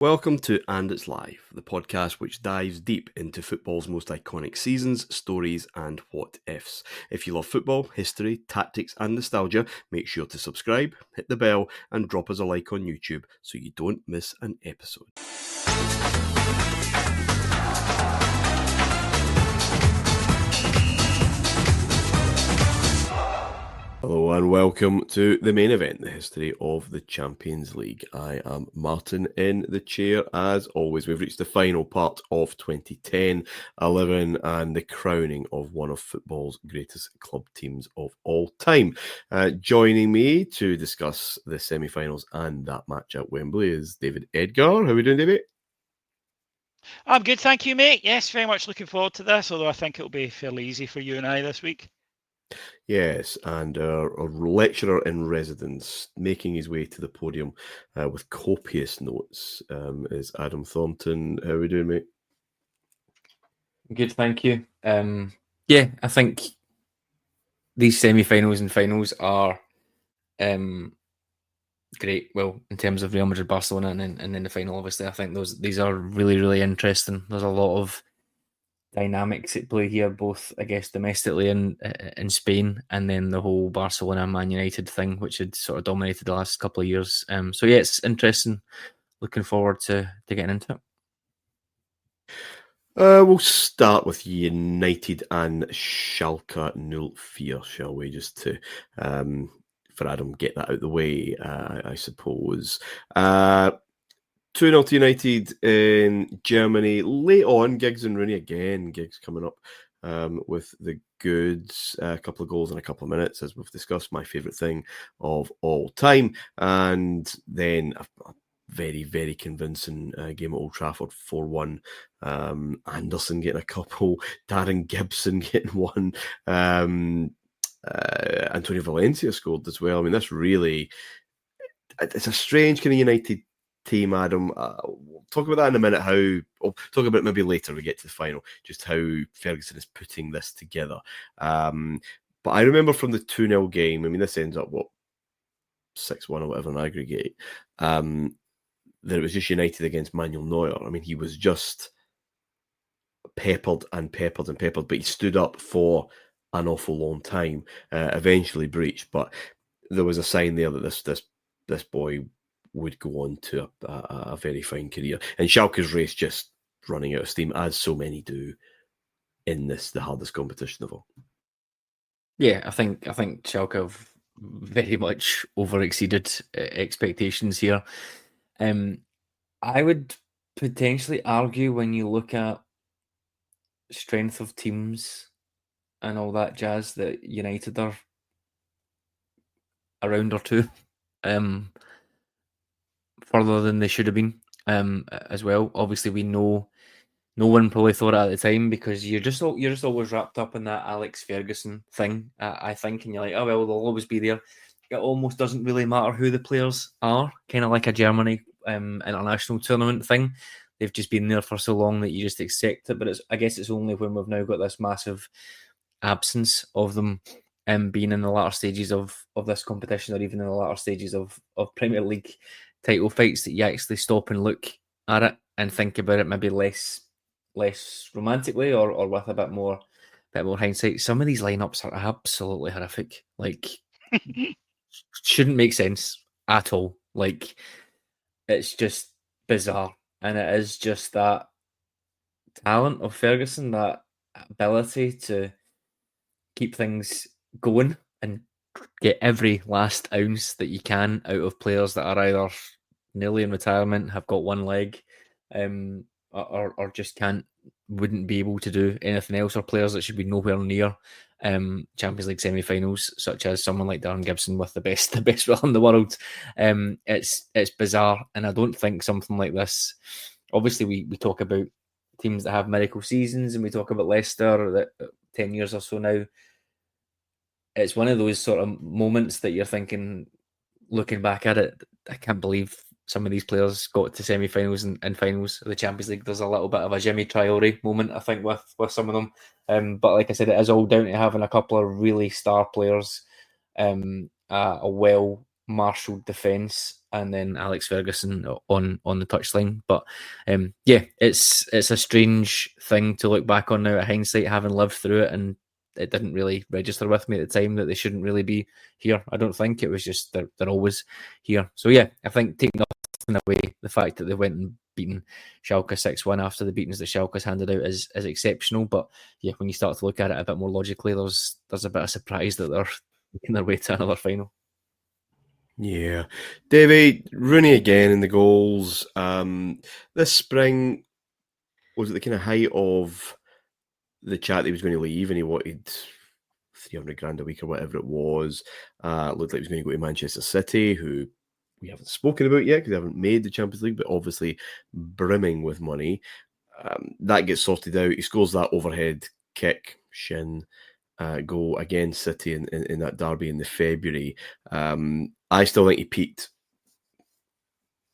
Welcome to And It's Live, the podcast which dives deep into football's most iconic seasons, stories, and what ifs. If you love football, history, tactics, and nostalgia, make sure to subscribe, hit the bell, and drop us a like on YouTube so you don't miss an episode. Hello and welcome to the main event, the history of the Champions League. I am Martin in the chair. As always, we've reached the final part of 2010-11 and the crowning of one of football's greatest club teams of all time. Joining me to discuss the semi-finals and that match at Wembley is David Edgar. How are we doing, David? I'm good, thank you, mate. Yes, very much looking forward to this, although I think it'll be fairly easy for you and I this week. Yes, and our lecturer in residence, making his way to the podium with copious notes, is Adam Thornton. How are we doing, mate? Good, thank you. I think these semi-finals and finals are great. Well, in terms of Real Madrid, Barcelona, and then the final, obviously, I think these are really, really interesting. There's a lot of dynamics at play here, both I guess domestically in Spain, and then the whole Barcelona Man United thing, which had sort of dominated the last couple of years. So yeah, it's interesting. Looking forward to getting into it. We'll start with United and Schalke 04, shall we? Just to for Adam get that out of the way, I suppose. 2-0 to United in Germany. Late on, Giggs and Rooney again. Giggs coming up with the goods. A couple of goals in a couple of minutes, as we've discussed. My favourite thing of all time. And then a very, very convincing game at Old Trafford, 4-1. Anderson getting a couple. Darren Gibson getting one. Antonio Valencia scored as well. I mean, that's really... It's a strange kind of United team, Adam. We'll talk about that in a minute. We'll talk about it maybe later we get to the final, just how Ferguson is putting this together. But I remember from the 2-0 game, I mean, this ends up, 6-1 or whatever in aggregate, that it was just United against Manuel Neuer. I mean, he was just peppered, but he stood up for an awful long time, eventually breached, but there was a sign there that this boy would go on to a very fine career. And Schalke's race just running out of steam, as so many do in the hardest competition of all. Yeah, I think Schalke have very much overexceeded expectations here. I would potentially argue when you look at strength of teams and all that jazz that United are a round or two further than they should have been as well. Obviously, we know no one probably thought it at the time because you're just always wrapped up in that Alex Ferguson thing, I think, and you're like, oh well, they'll always be there. It almost doesn't really matter who the players are, kind of like a Germany international tournament thing. They've just been there for so long that you just accept it. But I guess it's only when we've now got this massive absence of them being in the latter stages of this competition, or even in the latter stages of Premier League title fights, that you actually stop and look at it and think about it maybe less romantically or with a bit more hindsight. Some of these lineups are absolutely horrific. Like, shouldn't make sense at all. Like, it's just bizarre, and it is just that talent of Ferguson, that ability to keep things going and get every last ounce that you can out of players that are either nearly in retirement, have got one leg, or just wouldn't be able to do anything else, or players that should be nowhere near Champions League semi-finals, such as someone like Darren Gibson with the best will in the world. It's bizarre, and I don't think something like this. Obviously, we talk about teams that have miracle seasons, and we talk about Leicester that 10 years or so now. It's one of those sort of moments that you're thinking, looking back at it, I can't believe some of these players got to semi-finals and finals of the Champions League. There's a little bit of a Jimmy Traore moment, I think, with some of them. But like I said, it is all down to having a couple of really star players, a well marshalled defence, and then Alex Ferguson on the touchline. But yeah, it's a strange thing to look back on now at hindsight, having lived through it, and it didn't really register with me at the time that they shouldn't really be here. I don't think it was just they're always here. So yeah, I think taking nothing away, the fact that they went and beaten Schalke 6-1 after the beatings that Schalke's handed out is exceptional. But yeah, when you start to look at it a bit more logically, there's a bit of surprise that they're making their way to another final. Yeah. Davey, Rooney again in the goals. This spring, was it the kind of height of the chat that he was going to leave and he wanted 300 grand a week or whatever it was? Looked like he was going to go to Manchester City, who we haven't spoken about yet because they haven't made the Champions League, but obviously brimming with money. That gets sorted out. He scores that overhead kick, shin, goal against City in that derby in the February. I still think he peaked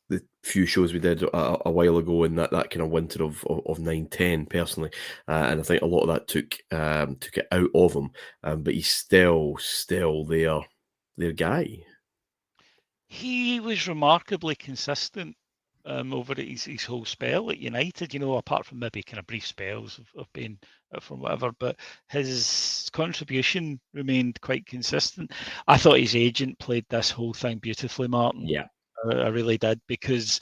the few shows we did a while ago in that kind of winter of 9-10 personally, and I think a lot of that took it out of him, but he's still their guy. He was remarkably consistent over his whole spell at United, apart from maybe kind of brief spells of being from whatever, but his contribution remained quite consistent. I thought his agent played this whole thing beautifully, Martin. Yeah. I really did, because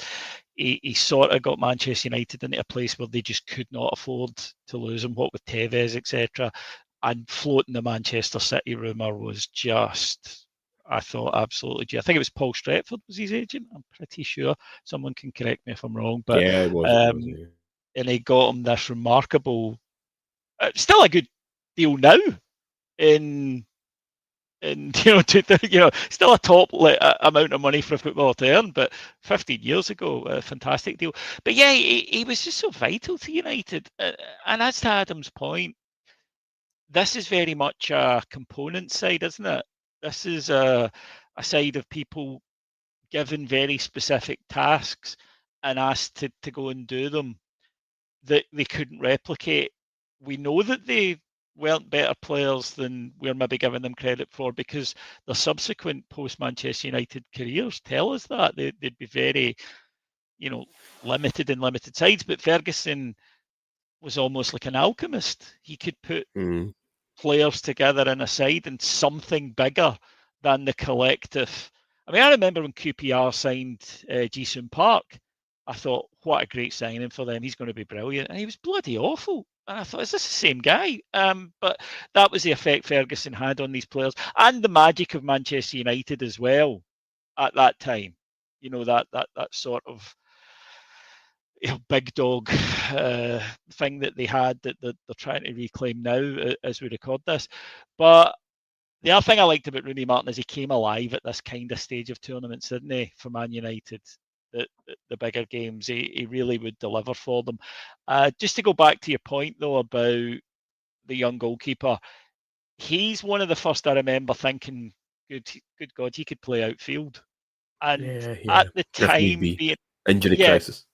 he sort of got Manchester United into a place where they just could not afford to lose him, what with Tevez, etc. And floating the Manchester City rumour was just, I thought, absolutely. I think it was Paul Stretford was his agent. I'm pretty sure. Someone can correct me if I'm wrong. But yeah, it was. Yeah. And he got him this remarkable, still a good deal now in still a top amount of money for a footballer to earn, but 15 years ago, a fantastic deal. But yeah, he was just so vital to United. And as to Adam's point, this is very much a component side, isn't it? This is a side of people given very specific tasks and asked to go and do them that they couldn't replicate. We know that they weren't better players than we're maybe giving them credit for, because their subsequent post-Manchester United careers tell us that. They'd be very, limited in limited sides. But Ferguson was almost like an alchemist. He could put players together in a side and something bigger than the collective. I mean, I remember when QPR signed Ji-Sung Park, I thought, what a great signing for them. He's going to be brilliant. And he was bloody awful. And I thought, is this the same guy? But that was the effect Ferguson had on these players, and the magic of Manchester United as well at that time. That sort of big dog thing that they had that they're trying to reclaim now as we record this. But the other thing I liked about Rooney, Martin, is he came alive at this kind of stage of tournaments, didn't he, for Man United? The bigger games, he really would deliver for them. Just to go back to your point, though, about the young goalkeeper, he's one of the first I remember thinking, good God, he could play outfield. And at the time, being injury crisis.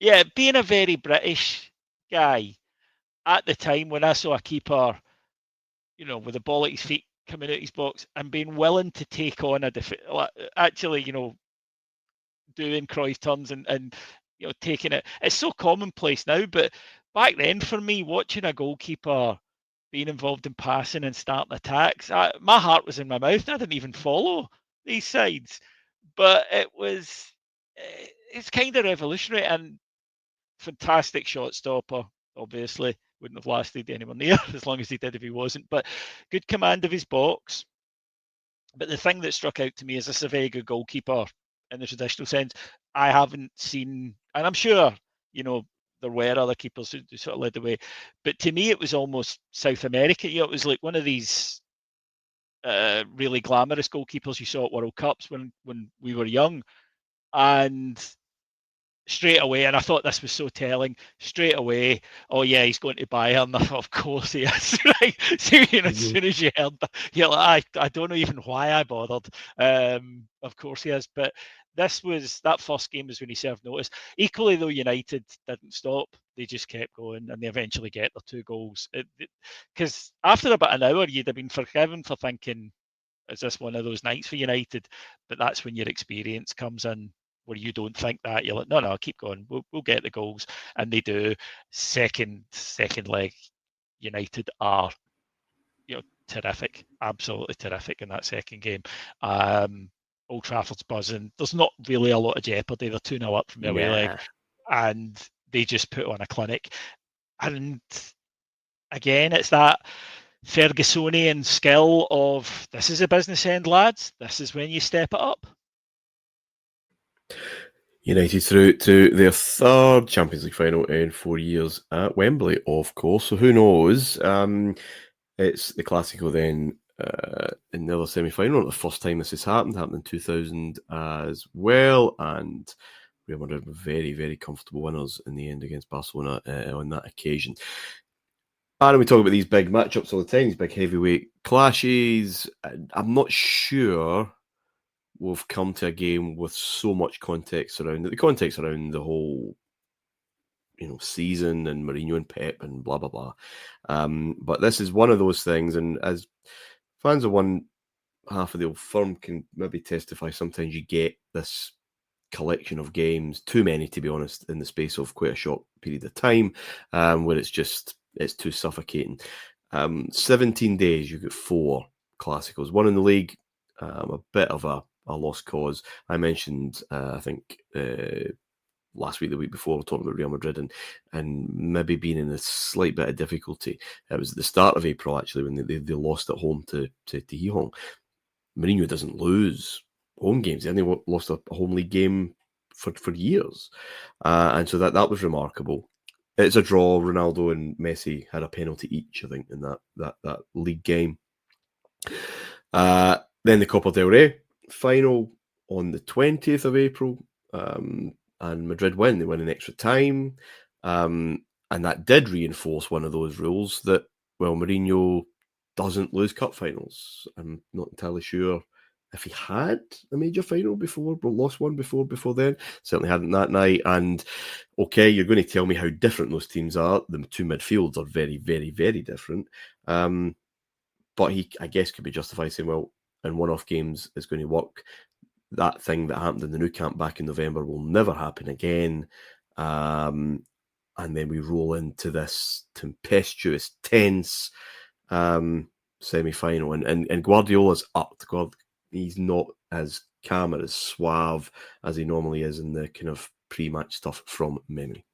Yeah, being a very British guy, at the time when I saw a keeper, with the ball at his feet coming out his box and being willing to take on actually, doing Cruyff turns and taking it. It's so commonplace now, but back then for me, watching a goalkeeper being involved in passing and starting attacks, my heart was in my mouth. I didn't even follow these sides, but it's kind of revolutionary and fantastic shot stopper. Obviously, wouldn't have lasted anywhere near as long as he did if he wasn't, but good command of his box. But the thing that struck out to me is this is a very good goalkeeper in the traditional sense. I haven't seen, and I'm sure, there were other keepers who sort of led the way, but to me it was almost South America. It was like one of these really glamorous goalkeepers you saw at World Cups when we were young, and straight away, and I thought this was so telling, straight away, oh yeah, he's going to Bayern. I thought, of course he is. Right? So, as soon as you heard that, you're like, I don't know even why I bothered. Of course he is. But that first game was when he served notice. Equally though, United didn't stop. They just kept going, and they eventually get their 2 goals. Because after about an hour, you'd have been forgiven for thinking, is this one of those nights for United? But that's when your experience comes in, where you don't think that. You're like, no, keep going. We'll get the goals, and they do. Second leg, United are, terrific, absolutely terrific in that second game. Old Trafford's buzzing. There's not really a lot of jeopardy. They're 2-0 up from the away leg, and they just put on a clinic. And again, it's that Fergusonian skill of, this is a business end, lads. This is when you step it up. United through to their third Champions League final in 4 years at Wembley, of course. So who knows? It's the Clásico then in the other semi-final. Not the first time this has happened in 2000 as well. And Real Madrid were very, very comfortable winners in the end against Barcelona on that occasion. And we talk about these big matchups all the time, these big heavyweight clashes. I'm not sure we've come to a game with so much context around it. The context around the whole, season and Mourinho and Pep and blah, blah, blah. But this is one of those things. And as fans of one half of the old firm can maybe testify, sometimes you get this collection of games, too many, to be honest, in the space of quite a short period of time, where it's too suffocating. 17 days, you get 4 Clásicos, one in the league, a bit of a lost cause. I mentioned, I think, last week, the week before, we talking about Real Madrid and maybe being in a slight bit of difficulty. It was at the start of April, actually, when they lost at home to Gijón. Mourinho doesn't lose home games. They only lost a home league game for years. And so that was remarkable. It's a draw. Ronaldo and Messi had a penalty each, I think, in that league game. Then the Copa del Rey final on the 20th of April. And Madrid win. They win in extra time. And that did reinforce one of those rules that, Mourinho doesn't lose cup finals. I'm not entirely sure if he had a major final before, but lost one before then. Certainly hadn't that night. And okay, you're going to tell me how different those teams are. The two midfields are very, very, very different. But he, I guess, could be justified saying, well, in one-off games, it's going to work. That thing that happened in the Nou Camp back in November will never happen again. And then we roll into this tempestuous, tense semi-final. And Guardiola's upped. He's not as calm or as suave as he normally is in the kind of pre-match stuff from memory.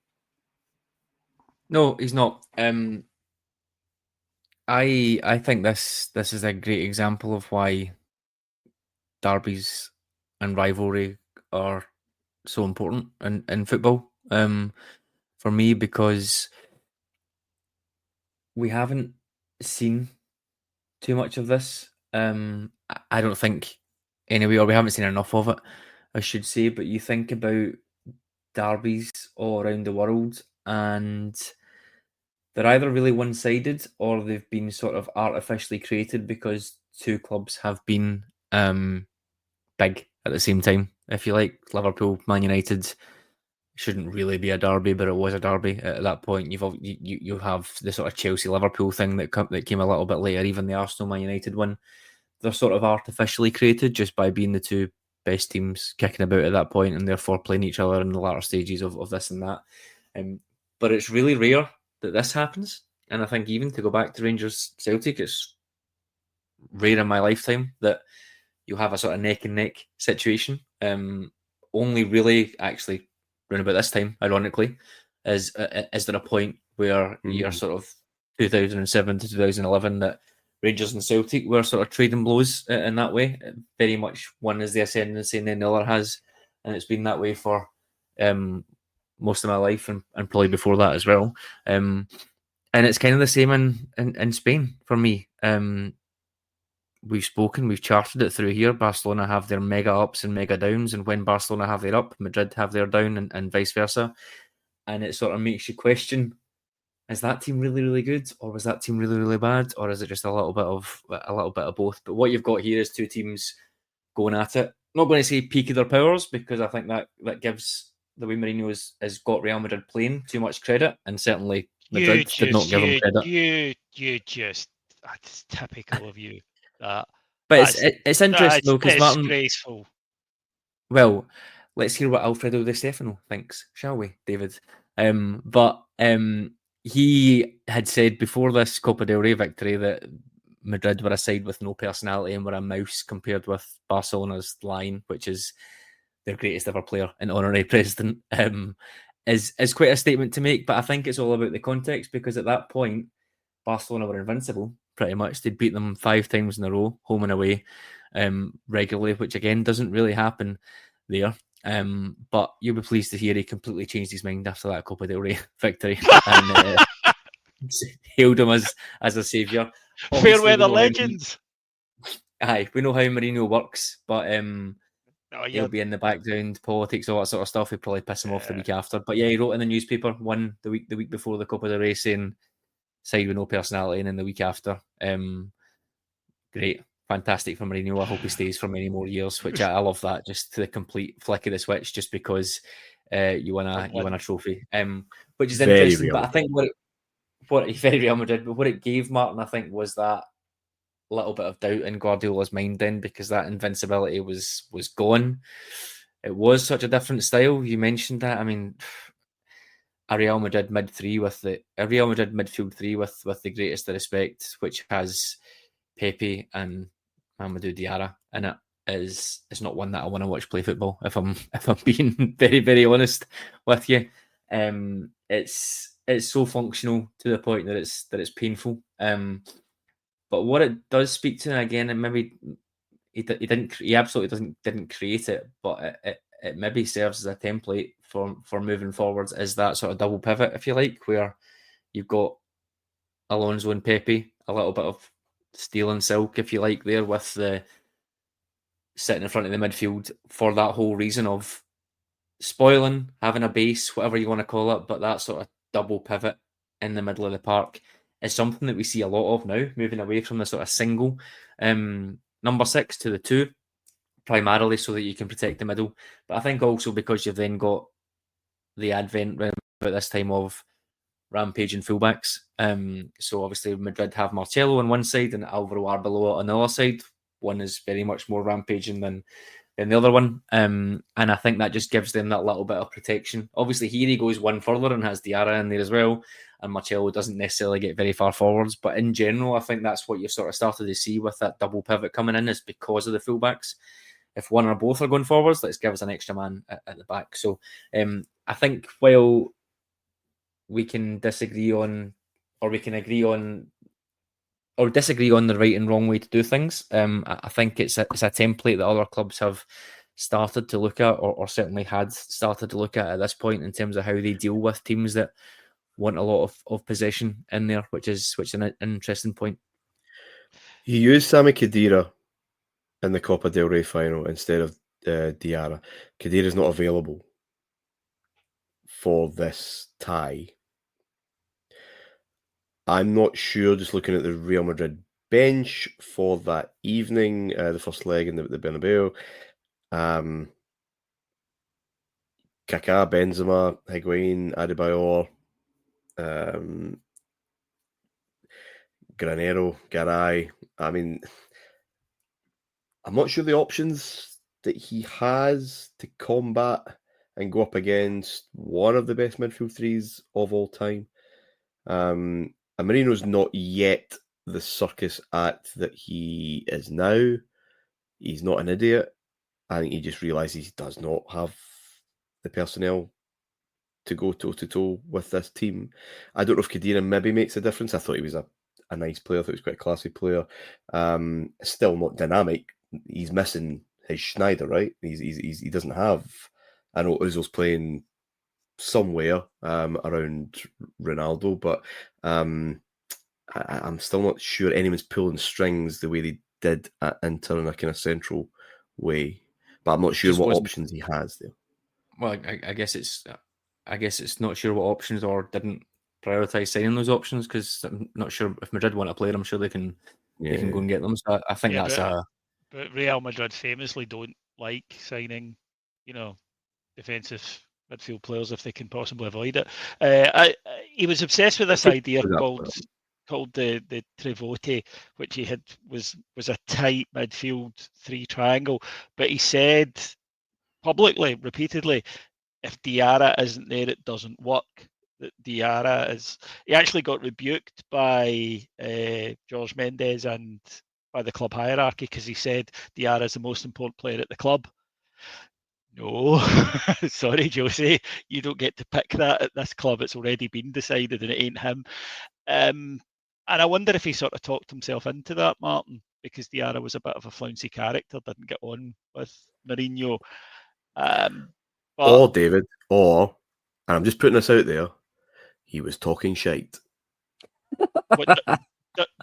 No, he's not. I think this is a great example of why derbies and rivalry are so important in football. For me, because we haven't seen too much of this. I don't think anyway, or we haven't seen enough of it, I should say. But you think about derbies all around the world, and they're either really one-sided or they've been sort of artificially created because two clubs have been big at the same time. If you like, Liverpool, Man United shouldn't really be a derby, but it was a derby at that point. You have the sort of Chelsea-Liverpool thing that came a little bit later. Even the Arsenal-Man United one, they're sort of artificially created just by being the two best teams kicking about at that point and therefore playing each other in the latter stages of this and that. But it's really rare that this happens. And I think even to go back to Rangers-Celtic, it's rare in my lifetime that you have a sort of neck-and-neck situation. Only really, actually, around about this time, ironically, is there a point where you're sort of 2007 to 2011 that Rangers and Celtic were sort of trading blows in that way. Very much one is the ascendancy and then the other has, and it's been that way for most of my life and probably before that as well. And it's kind of the same in Spain for me. We've spoken, we've charted it through here. Barcelona have their mega ups and mega downs, and when Barcelona have their up, Madrid have their down, and vice versa. And it sort of makes you question: is that team really, really good, or was that team really, really bad, or is it just a little bit of both? But what you've got here is two teams going at it. I'm not going to say peak of their powers, because I think that gives the way Mourinho has got Real Madrid playing too much credit, and certainly Madrid did not give him credit. You just, that's typical of you. That But it's interesting though, because Martin. Disgraceful. Well, let's hear what Alfredo Di Stefano thinks, shall we, David? But he had said before this Copa del Rey victory that Madrid were a side with no personality and were a mouse compared with Barcelona's line, which is their greatest ever player and honorary president. Is quite a statement to make, but I think it's all about the context, because at that point, Barcelona were invincible, pretty much. They'd beat them 5 times in a row, home and away, regularly, which again doesn't really happen there. But you'll be pleased to hear he completely changed his mind after that Copa del Rey victory and hailed him as a saviour. Fair weather legends. Aye, we know how Mourinho works, but he'll be in the background, politics, all that sort of stuff. He'd probably piss him off the week after. But yeah, he wrote in the newspaper the week before the Copa del Rey saying side with no personality, and then the week after, great, fantastic for Mourinho. I hope he stays for many more years, which I love that, just the complete flick of the switch, just because you win a trophy, which is very interesting. But I think what very Real Madrid, but what it gave Martin, I think, was that little bit of doubt in Guardiola's mind then, because that invincibility was gone. It was such a different style. You mentioned that. I mean, a Real Madrid midfield three with the greatest of respect, which has Pepe and Mamadou Diarra in it, is not one that I want to watch play football. If I'm being very, very honest with you, it's so functional to the point that it's painful. But what it does speak to, and again, and maybe he absolutely didn't create it, but it maybe serves as a template for moving forwards, is that sort of double pivot, if you like, where you've got Alonso and Pepe, a little bit of steel and silk, if you like, there, with the sitting in front of the midfield for that whole reason of spoiling, having a base, whatever you want to call it, but that sort of double pivot in the middle of the park is something that we see a lot of now, moving away from the sort of single number 6 to the 2, primarily so that you can protect the middle. But I think also because you've then got the advent at this time of rampaging fullbacks. So obviously Madrid have Marcelo on one side and Alvaro Arbeloa on the other side. One is very much more rampaging than the other one. And I think that just gives them that little bit of protection. Obviously here he goes one further and has Diarra in there as well. And Marcelo doesn't necessarily get very far forwards. But in general, I think that's what you've sort of started to see with that double pivot coming in, is because of the fullbacks. If one or both are going forwards, let's give us an extra man at the back. So I think while we can disagree on, or we can agree on, or disagree on the right and wrong way to do things, I think it's a template that other clubs have started to look at, or certainly had started to look at this point, in terms of how they deal with teams that want a lot of possession in there, which is an interesting point. He used Sami Khedira in the Copa del Rey final instead of Diarra. Khedira is not available for this tie. I'm not sure, just looking at the Real Madrid bench for that evening, the first leg in the Bernabéu. Kaká, Benzema, Higuain, Adebayor, Granero, Garay. I mean, I'm not sure the options that he has to combat and go up against one of the best midfield threes of all time. And Mourinho's not yet the circus act that he is now. He's not an idiot. I think he just realises he does not have the personnel to go toe-to-toe with this team. I don't know if Khedira maybe makes a difference. I thought he was a nice player. I thought he was quite a classy player. Still not dynamic. He's missing his Schneider, right? He doesn't have... I know Ozil's playing somewhere around Ronaldo, but I'm still not sure anyone's pulling strings the way they did at Inter in a kind of central way. But I'm not sure what options he has there. Well, I guess it's not sure what options, or didn't prioritise signing those options, because I'm not sure if Madrid want a player. I'm sure they can go and get them. So I think But Real Madrid famously don't like signing, defensive midfield players if they can possibly avoid it. He was obsessed with this idea called called the Trevote, which he had was a tight midfield 3 triangle. But he said publicly, repeatedly, if Diarra isn't there, it doesn't work. That Diarra is. He actually got rebuked by George Mendes and by the club hierarchy because he said Diarra is the most important player at the club. No, sorry, Josie, you don't get to pick that at this club. It's already been decided, and it ain't him. And I wonder if he sort of talked himself into that, Martin, because Diarra was a bit of a flouncy character, didn't get on with Mourinho. Or David, and I'm just putting this out there, he was talking shite.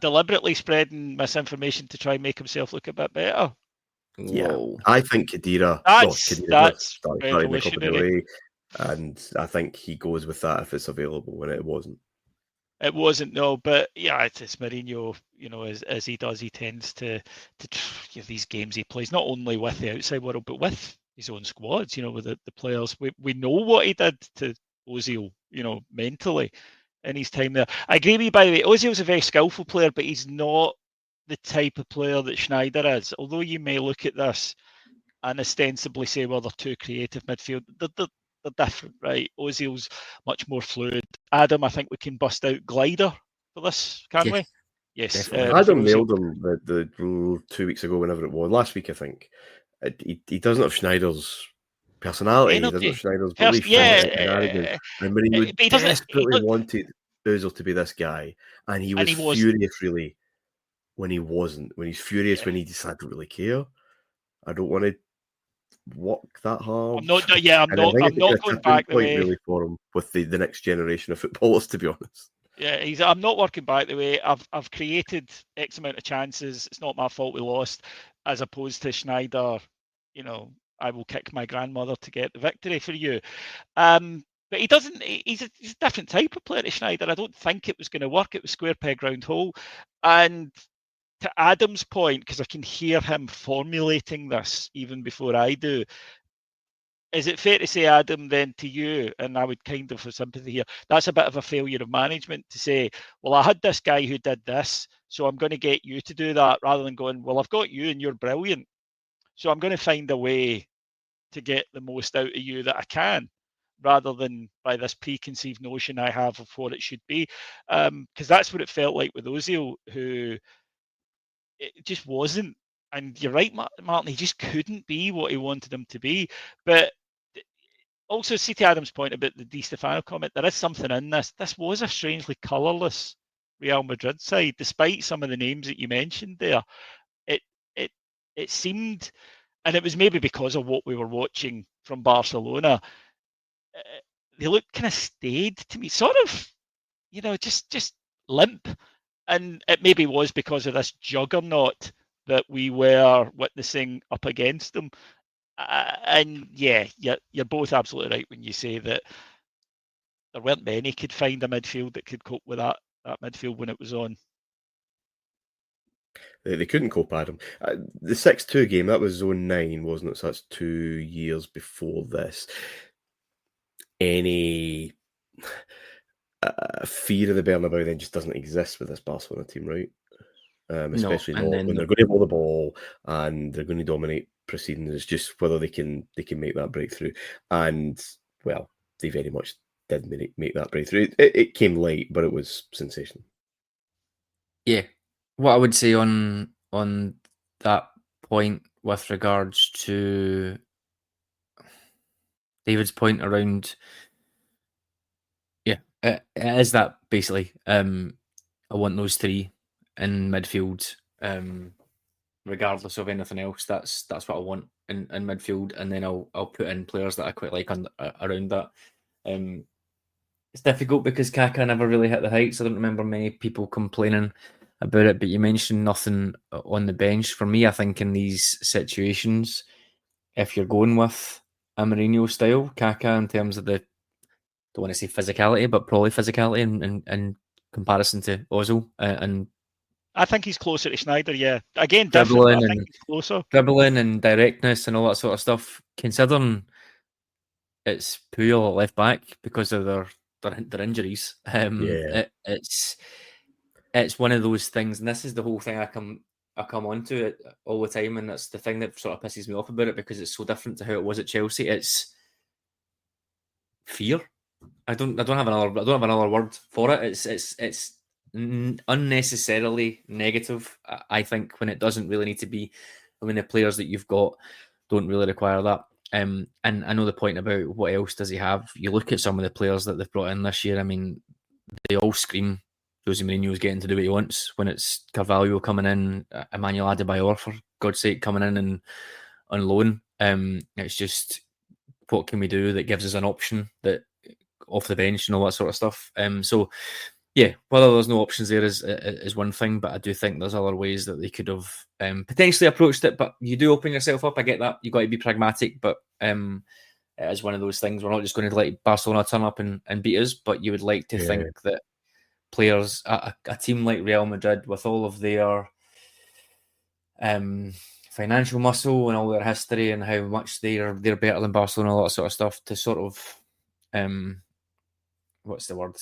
Deliberately spreading misinformation to try and make himself look a bit better. Yeah, Whoa. I think Khedira. That's revolutionary, and I think he goes with that if it's available, when it wasn't. It wasn't, no, but yeah, it's Mourinho. You know, as he does, he tends to these games he plays not only with the outside world but with his own squads. You know, with the players. We know what he did to Ozil. You know, mentally in his time there. I agree with you, by the way. Ozil's a very skillful player, but he's not the type of player that Schneider is. Although you may look at this and ostensibly say, well, they're too creative midfield. They're different, right? Ozil's much more fluid. Adam, I think we can bust out glider for this, can we? Yes. Adam nailed him the 2 weeks ago, whenever it was. Last week, I think. He doesn't have Schneider's personality. He doesn't have Schneider's belief. And Mourinho desperately wanted Ozil to be this guy. And he was furious, really, when he wasn't. When he's furious, when he decided to really care. I don't want to work that hard. I'm not going back the way. Really, for him with the next generation of footballers, to be honest. Yeah, I'm not working back the way. I've created X amount of chances. It's not my fault we lost, as opposed to Schneider. You know, I will kick my grandmother to get the victory for you. But he doesn't. He's a different type of player to Schneider. I don't think it was going to work. It was square peg round hole. And to Adam's point, because I can hear him formulating this even before I do. Is it fair to say, Adam, then to you, and I would kind of, for sympathy here, that's a bit of a failure of management to say, well, I had this guy who did this, so I'm going to get you to do that, rather than going, well, I've got you and you're brilliant, so I'm going to find a way to get the most out of you that I can, rather than by this preconceived notion I have of what it should be. Because that's what it felt like with Ozil, who it just wasn't. And you're right, Martin, he just couldn't be what he wanted him to be. But also, see to Adam's point about the Di Stefano comment, there is something in this. This was a strangely colourless Real Madrid side, despite some of the names that you mentioned there. It seemed, and it was maybe because of what we were watching from Barcelona, they looked kind of staid to me, sort of, you know, just limp. And it maybe was because of this juggernaut that we were witnessing up against them. And yeah, you're both absolutely right when you say that there weren't many could find a midfield that could cope with that midfield when it was on. They couldn't cope, Adam. The 6-2 game, that was Zone 9, wasn't it? So that's 2 years before this. Any fear of the Bernabéu then just doesn't exist with this Barcelona team, right? Especially when they're going to hold the ball and they're going to dominate proceedings. It's just whether they can make that breakthrough. And, well, they very much did make that breakthrough. It came late, but it was sensational. Yeah. What I would say on that point with regards to David's point around, it is that basically I want those three in midfield, regardless of anything else. That's what I want in midfield, and then I'll put in players that I quite like around that. It's difficult because Kaka never really hit the heights. I don't remember many people complaining about it, but you mentioned nothing on the bench. For me, I think in these situations, if you're going with a Mourinho style, Kaka in terms of the, don't want to say physicality, but probably physicality in comparison to Ozil, and I think he's closer to Schneider, yeah. Again, dribbling, I think he's closer. Dribbling and directness and all that sort of stuff, considering it's Puyol at left back because of their injuries. It's it's one of those things, and this is the whole thing I come on to it all the time, and that's the thing that sort of pisses me off about it, because it's so different to how it was at Chelsea. It's fear. I don't have another word for it. It's unnecessarily negative, I think, when it doesn't really need to be. I mean, the players that you've got don't really require that. And I know the point about what else does he have. You look at some of the players that they've brought in this year. I mean, they all scream Jose Mourinho is getting to do what he wants. When it's Carvalho coming in, Emmanuel Adebayor, for God's sake, coming in and on loan. It's just, what can we do that gives us an option that off the bench and all that sort of stuff. So yeah, whether there's no options there is one thing, but I do think there's other ways that they could have potentially approached it. But you do open yourself up. I get that. You've got to be pragmatic, but it is one of those things. We're not just going to let Barcelona turn up and beat us, but you would like to think that players, a team like Real Madrid, with all of their financial muscle and all their history and how much they're better than Barcelona, all that sort of stuff, to sort of what's the word?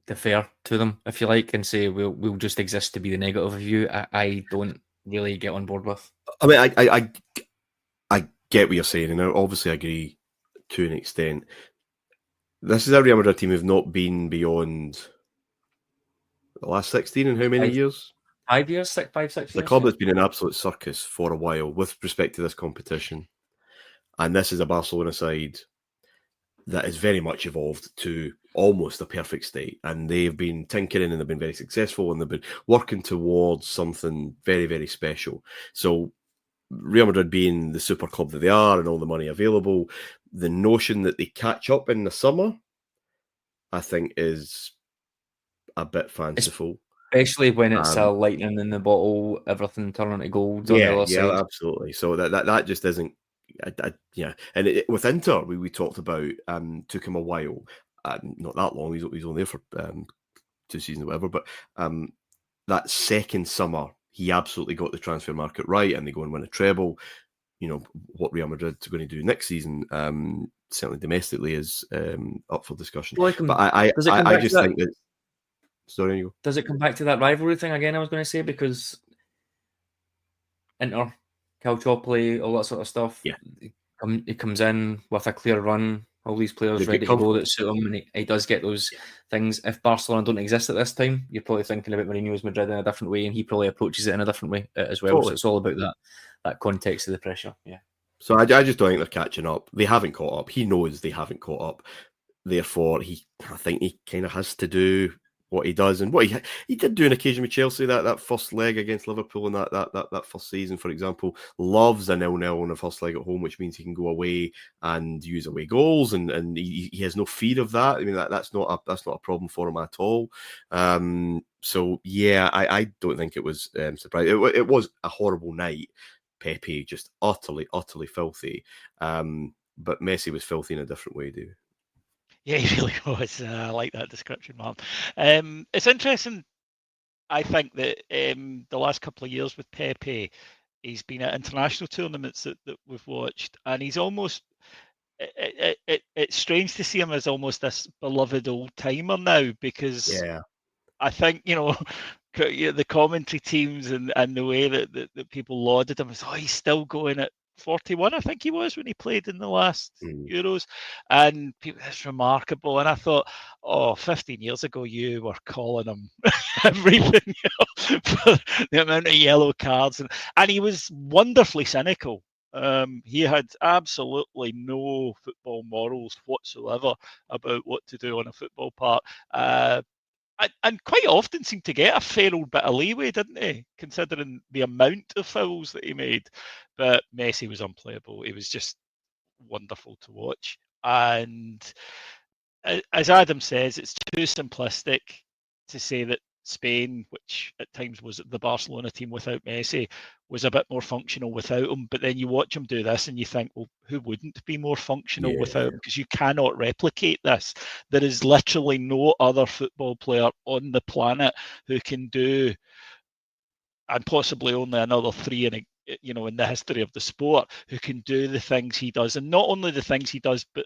Defer to them, if you like, and say we'll just exist to be the negative of you. I don't really get on board with. I mean, I get what you're saying, and I obviously agree to an extent. This is a Real Madrid team who've not been beyond the last 16 in how many years? 5 years, 6 years. The club that's been an absolute circus for a while with respect to this competition. And this is a Barcelona side that is very much evolved to almost a perfect state. And they've been tinkering and they've been very successful and they've been working towards something very, very special. So Real Madrid being the super club that they are and all the money available, the notion that they catch up in the summer, I think, is a bit fanciful. Especially when it's a lightning in the bottle, everything turning to gold on the other side. Yeah, absolutely. So that just isn't... And with Inter, we talked about, took him a while, not that long. He's only there for 2 seasons or whatever. But that second summer, he absolutely got the transfer market right, and they go and win a treble. You know what Real Madrid are going to do next season, certainly domestically, is up for discussion. Well, but I just think that. Sorry, you go. Does it come back to that rivalry thing again? I was going to say, because Inter, Calciopoli, all that sort of stuff. Yeah, he comes in with a clear run. All these players ready to go that suit him, and he does get those things. If Barcelona don't exist at this time, you're probably thinking about Mourinho's Madrid in a different way, and he probably approaches it in a different way as well. Totally. So it's all about that context of the pressure. Yeah. So I just don't think they're catching up. They haven't caught up. He knows they haven't caught up. Therefore, I think he kind of has to do what he does, and what he did do an occasion with Chelsea, that first leg against Liverpool in that first season, for example, loves a 0-0 on the first leg at home, which means he can go away and use away goals, and he has no fear of that. I mean, that's not a problem for him at all. So yeah, I don't think it was surprising. It was a horrible night. Pepe just utterly filthy, but Messi was filthy in a different way, dude. Yeah, he really was. I like that description, Mark. It's interesting. I think that the last couple of years with Pepe, he's been at international tournaments that we've watched, and he's almost... It's strange to see him as almost this beloved old timer now, because I think, the commentary teams and the way that people lauded him, he's still going at 41, I think he was, when he played in the last Euros, and it's remarkable. And I thought, 15 years ago you were calling him everything, for the amount of yellow cards, and he was wonderfully cynical. He had absolutely no football morals whatsoever about what to do on a football park. And quite often seemed to get a fair old bit of leeway, didn't he? Considering the amount of fouls that he made. But Messi was unplayable. It was just wonderful to watch. And as Adam says, it's too simplistic to say that Spain, which at times was the Barcelona team without Messi, was a bit more functional without him. But then you watch him do this and you think, well, who wouldn't be more functional without him? Because you cannot replicate this. There is literally no other football player on the planet who can do, and possibly only another 3 in the history of the sport, who can do the things he does. And not only the things he does, but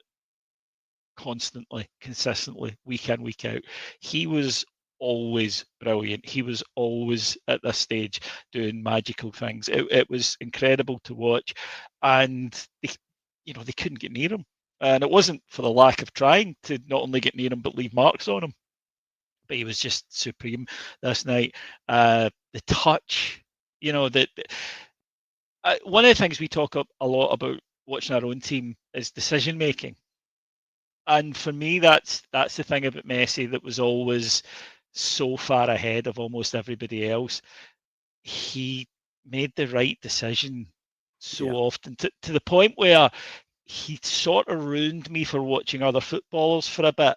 constantly, consistently, week in, week out. He was always brilliant. He was always at this stage doing magical things. It was incredible to watch, and they couldn't get near him. And it wasn't for the lack of trying to not only get near him but leave marks on him. But he was just supreme this night. The touch, one of the things we talk a lot about watching our own team is decision making. And for me, that's the thing about Messi that was always so far ahead of almost everybody else. He made the right decision so often to the point where he sort of ruined me for watching other footballers for a bit,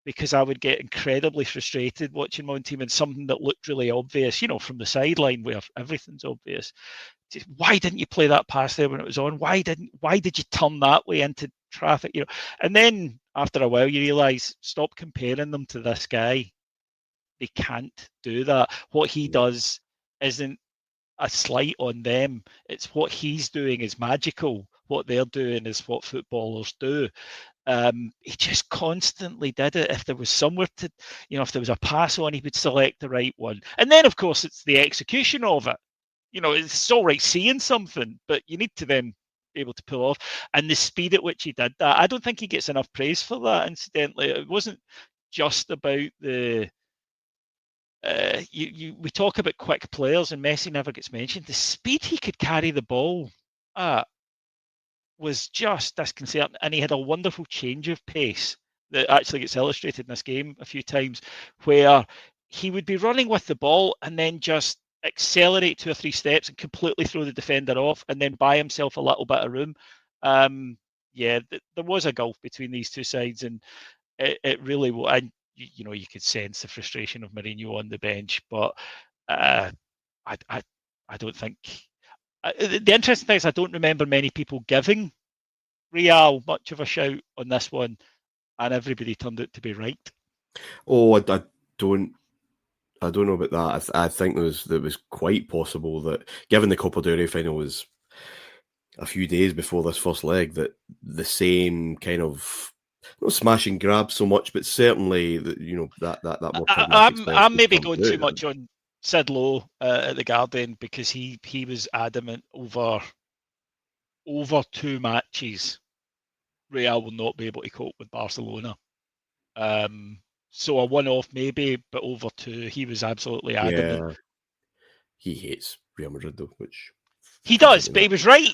because I would get incredibly frustrated watching my own team and something that looked really obvious, from the sideline where everything's obvious. Just, why didn't you play that pass there when it was on? Why did you turn that way into traffic? And then after a while you realise, stop comparing them to this guy. They can't do that. What he does isn't a slight on them. It's what he's doing is magical. What they're doing is what footballers do. He just constantly did it. If there was somewhere to, if there was a pass on, he would select the right one. And then, of course, it's the execution of it. It's all right seeing something, but you need to then be able to pull off. And the speed at which he did that, I don't think he gets enough praise for that, incidentally. It wasn't just about the... we talk about quick players, and Messi never gets mentioned. The speed he could carry the ball at was just disconcerting, and he had a wonderful change of pace that actually gets illustrated in this game a few times, where he would be running with the ball and then just accelerate 2 or 3 steps and completely throw the defender off, and then buy himself a little bit of room. There was a gulf between these two sides, and it really was. And you could sense the frustration of Mourinho on the bench, but I don't think. The interesting thing is I don't remember many people giving Real much of a shout on this one, and everybody turned out to be right. Oh, I don't know about that. I think it was quite possible that, given the Copa del Rey final was a few days before this first leg, that the same kind of not smash and grab so much, but certainly that more pragmatic. I'm maybe going too much on Sid Lowe at the Guardian, because he was adamant over 2 matches Real will not be able to cope with Barcelona. So a one-off maybe, but over 2, he was absolutely adamant. Yeah. He hates Real Madrid though, which he does, but he was right.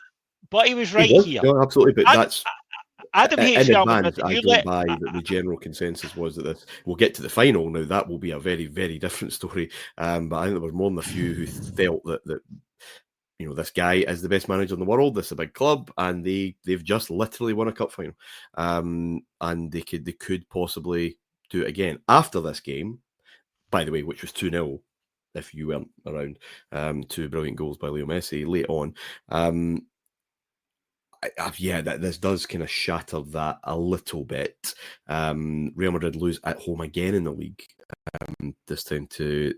But he was right here. No, absolutely, but that's Adam hates Real Madrid. I go by that the general consensus was that we'll get to the final. Now that will be a very, very different story. But I think there were more than a few who felt that this guy is the best manager in the world. This is a big club, and they've just literally won a cup final, and they could possibly do it again after this game. By the way, which was 2-0. If you weren't around, 2 brilliant goals by Leo Messi late on. This does kind of shatter that a little bit. Real Madrid lose at home again in the league, this time to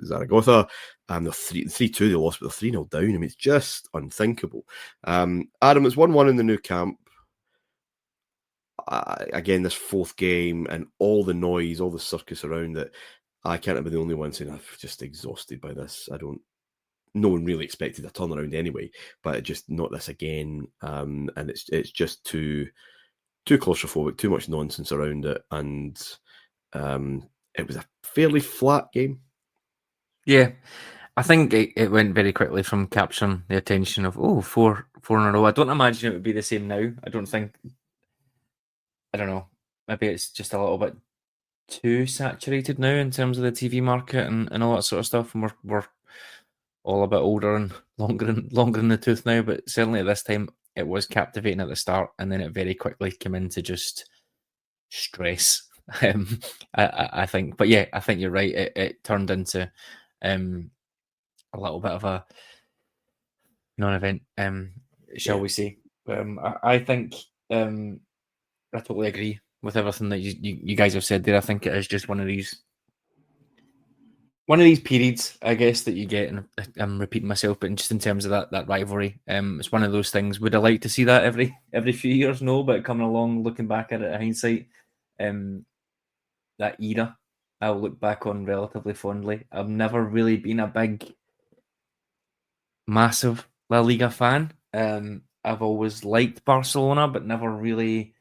Zaragoza. The 3-2 they lost, but they're 3-0 down. I mean, it's just unthinkable. Adam, it's 1-1 in the new camp. Again, this 4th game and all the noise, all the circus around it. I can't be the only one saying I'm just exhausted by this. No one really expected a turnaround anyway, but just not this again. And it's just too claustrophobic, too much nonsense around it, and it was a fairly flat game. Yeah, I think it went very quickly from capturing the attention of 4 in a row. I don't imagine it would be the same now. I don't know. Maybe it's just a little bit too saturated now in terms of the TV market and all that sort of stuff, and we're all a bit older and longer in the tooth now, but certainly at this time it was captivating at the start, and then it very quickly came into just stress. I think, but yeah, I think you're right. It turned into a little bit of a non-event, shall we say? I think I totally agree with everything that you guys have said there. I think it is just one of these periods, I guess, that you get, and I'm repeating myself, but just in terms of that rivalry, it's one of those things. Would I like to see that every few years? No, but coming along, looking back at it in hindsight, that era I'll look back on relatively fondly. I've never really been a big, massive La Liga fan. I've always liked Barcelona, but never really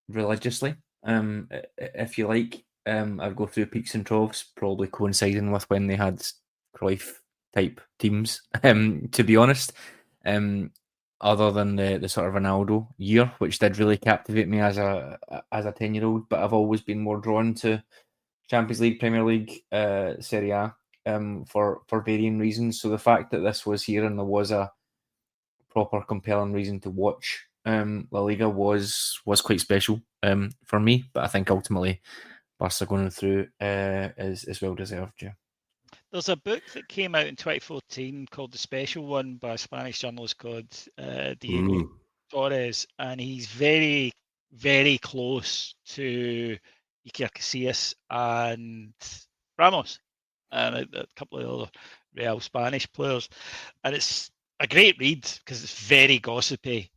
religiously. If you like, I'd go through peaks and troughs, probably coinciding with when they had Cruyff type teams. To be honest, other than the sort of Ronaldo year, which did really captivate me as a 10-year-old, but I've always been more drawn to Champions League, Premier League, Serie A, for varying reasons. So the fact that this was here and there was a proper compelling reason to watch La Liga was quite special for me. But I think ultimately Barca going through is well deserved. Yeah. There's a book that came out in 2014 called The Special One by a Spanish journalist called Diego Torres, and he's very, very close to Iker Casillas and Ramos and a couple of other Real Spanish players. And it's a great read because it's very gossipy.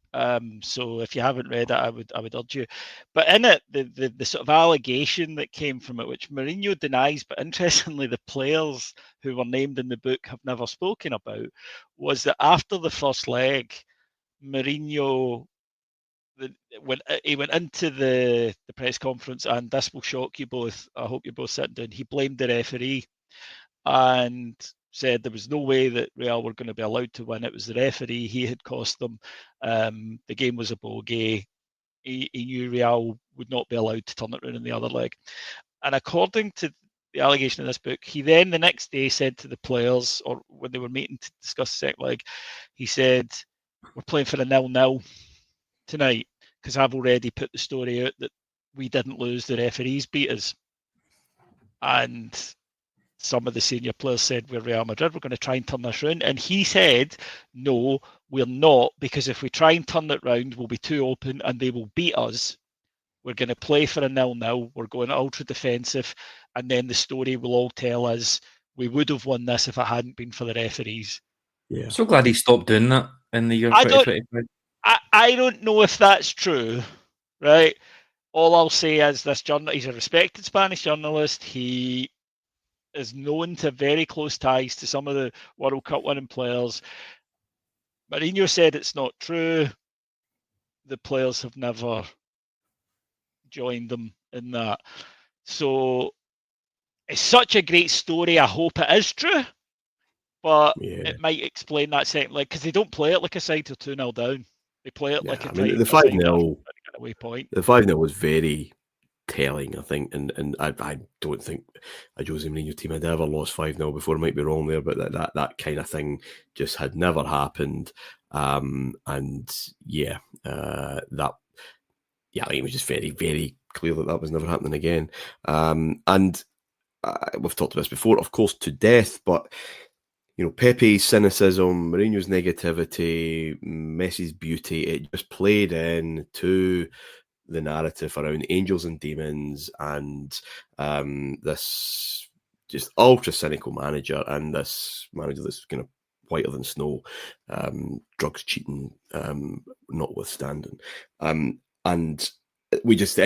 So if you haven't read it, I would urge you. But in it, the sort of allegation that came from it, which Mourinho denies, but interestingly, the players who were named in the book have never spoken about, was that after the first leg, Mourinho went into the press conference, and this will shock you both. I hope you're both sitting down. He blamed the referee and said there was no way that Real were going to be allowed to win. It was the referee. He had cost them. The game was a bogey. He knew Real would not be allowed to turn it around in the other leg. And according to the allegation in this book, he then the next day said to the players, or when they were meeting to discuss the second leg, he said, "We're playing for a 0-0 tonight because I've already put the story out that we didn't lose, the referees beat us." And some of the senior players said, "We're Real Madrid, we're going to try and turn this around." And he said, "No, we're not, because if we try and turn it round, we'll be too open and they will beat us. We're going to play for a 0-0. We're going ultra defensive. And then the story will all tell us we would have won this if it hadn't been for the referees." Yeah. So glad he stopped doing that in the year 2025. I don't know if that's true, right? All I'll say is this he's a respected Spanish journalist. He is known to have very close ties to some of the World Cup winning players. Mourinho said it's not true. The players have never joined them in that. So it's such a great story. I hope it is true, but it might explain that second leg because they don't play it like a side to 2-0 down. They play it like a tight. The 5-0 away point. The 5-0 was very telling, I think, and I don't think a Jose Mourinho team had ever lost 5-0 before. I might be wrong there, but that kind of thing just had never happened. It was just very, very clear that was never happening again. We've talked about this before, of course, to death, but Pepe's cynicism, Mourinho's negativity, Messi's beauty, it just played in the narrative around angels and demons and this just ultra cynical manager, and this manager that's kind of whiter than snow, drugs, cheating, notwithstanding. And it just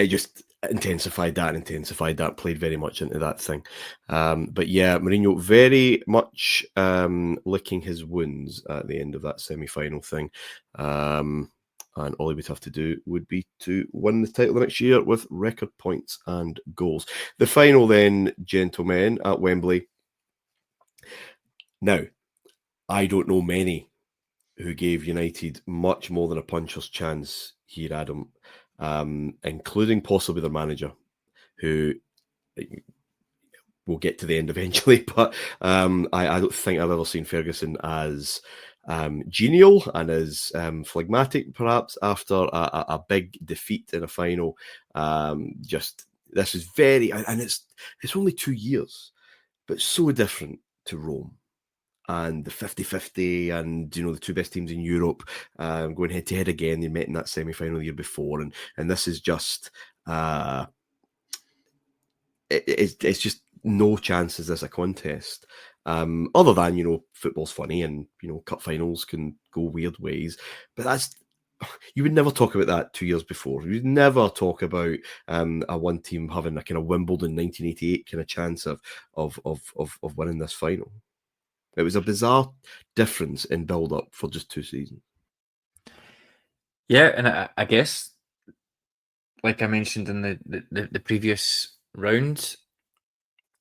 intensified that, played very much into that thing. But yeah, Mourinho very much licking his wounds at the end of that semi-final thing. And all he would have to do would be to win the title the next year with record points and goals. The final then, gentlemen, at Wembley. Now, I don't know many who gave United much more than a puncher's chance here, Adam, including possibly their manager, who we'll get to the end eventually, but I don't think I've ever seen Ferguson as genial and as phlegmatic, perhaps, after a big defeat in a final. This is very, and it's only 2 years, but so different to Rome. And the 50-50 and, the two best teams in Europe going head-to-head again. They met in that semi-final the year before. And this is just, it's just no chance is this a contest. Other than, football's funny and, cup finals can go weird ways. But you would never talk about that 2 years before. You would never talk about a one team having a kind of Wimbledon 1988 kind of chance of winning this final. It was a bizarre difference in build-up for just 2 seasons. Yeah, and I guess, like I mentioned in the previous round,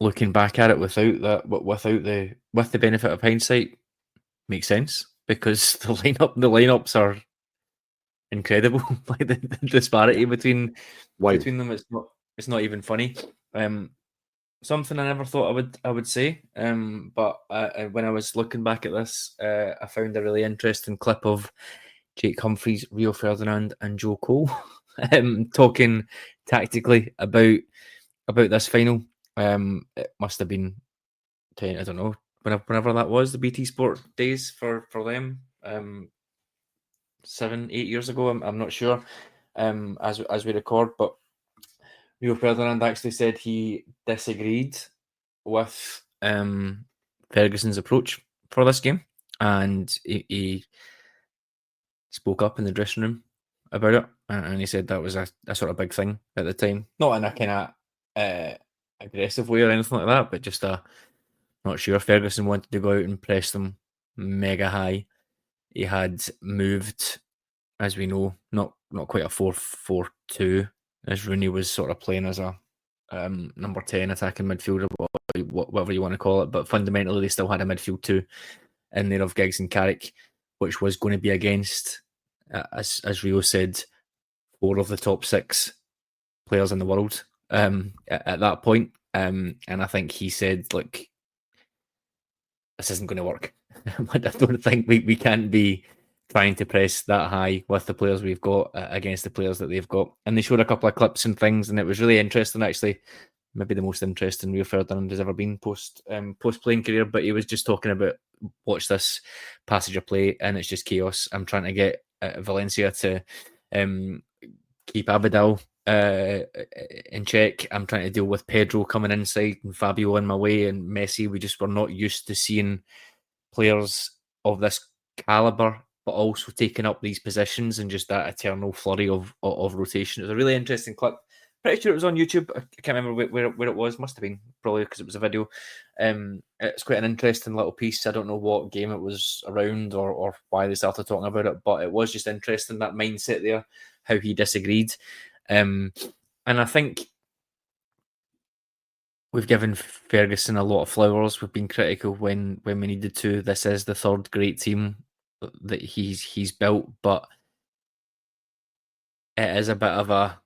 looking back at it with the benefit of hindsight, makes sense, because the lineups are incredible. Like the disparity between them, it's not even funny. Something I never thought I would say. But when I was looking back at this, I found a really interesting clip of Jake Humphries, Rio Ferdinand, and Joe Cole talking tactically about this final. It must have been, I don't know, whenever that was, the BT Sport days for them. 7-8 years ago. I'm not sure. As we record, but Rio Ferdinand actually said he disagreed with Ferguson's approach for this game, and he spoke up in the dressing room about it, and he said that was a sort of big thing at the time, not in a kind of aggressive way or anything like that, but just not sure. Ferguson wanted to go out and press them mega high. He had moved, as we know, not quite a 4-4-2, as Rooney was sort of playing as a number 10 attacking midfielder, whatever you want to call it, but fundamentally they still had a midfield 2 in there of Giggs and Carrick, which was going to be against, as Rio said, 4 of the top 6 players in the world at that point. And I think he said, look, this isn't going to work. I don't think we can't be trying to press that high with the players we've got against the players that they've got. And they showed a couple of clips and things, and it was really interesting, actually. Maybe the most interesting Rio Ferdinand has ever been post playing career, but he was just talking about, watch this passage of play, and it's just chaos. I'm trying to get Valencia to keep Abidal in check. I'm trying to deal with Pedro coming inside and Fabio in my way and Messi. We just were not used to seeing players of this caliber, but also taking up these positions and just that eternal flurry of rotation. It was a really interesting clip. Pretty sure it was on YouTube. I can't remember where it was. Must have been, probably because it was a video. It's quite an interesting little piece. I don't know what game it was around or why they started talking about it, but it was just interesting, that mindset there, how he disagreed. And I think we've given Ferguson a lot of flowers. We've been critical when we needed to. This is the third great team that he's built, but it is a bit of a,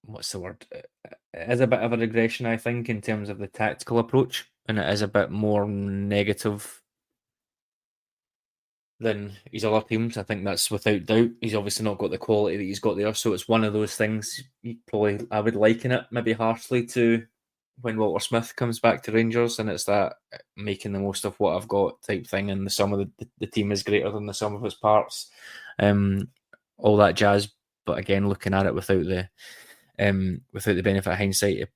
what's the word? It is a bit of a regression, I think, in terms of the tactical approach, and it is a bit more negative than his other teams. I think that's without doubt. He's obviously not got the quality that he's got there, so it's one of those things. I would liken it maybe harshly to when Walter Smith comes back to Rangers, and it's that making the most of what I've got type thing, and the sum of the team is greater than the sum of its parts. All that jazz, but again, looking at it without the benefit of hindsight,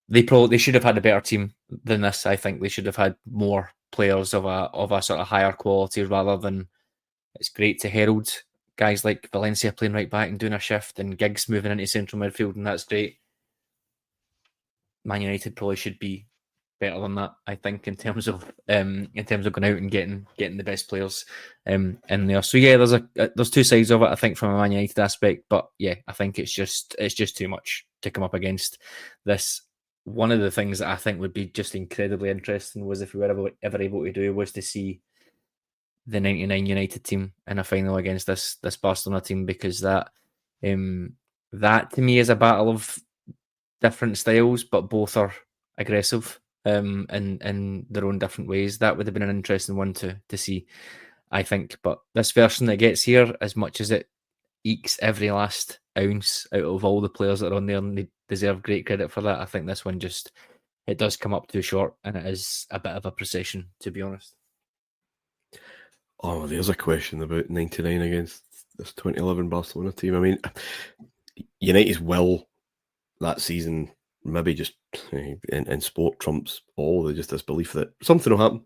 they should have had a better team than this. I think they should have had more players of a sort of higher quality, rather than, it's great to herald guys like Valencia playing right back and doing a shift, and Giggs moving into central midfield, and that's great. Man United probably should be better than that, I think, in terms of going out and getting the best players in there. So yeah, there's two sides of it, I think, from a Man United aspect, but yeah, I think it's just too much to come up against this. One of the things that I think would be just incredibly interesting was, if we were ever able to do, was to see the 99 United team in a final against this Barcelona team, because that to me is a battle of different styles, but both are aggressive in their own different ways. That would have been an interesting one to see, I think. But this version that gets here, as much as it ekes every last ounce out of all the players that are on there, and they deserve great credit for that, I think this one it does come up too short, and it is a bit of a procession, to be honest. Oh, there's a question about 99 against this 2011 Barcelona team. I mean, United's will that season, maybe just in sport, trumps all. There's just this belief that something will happen.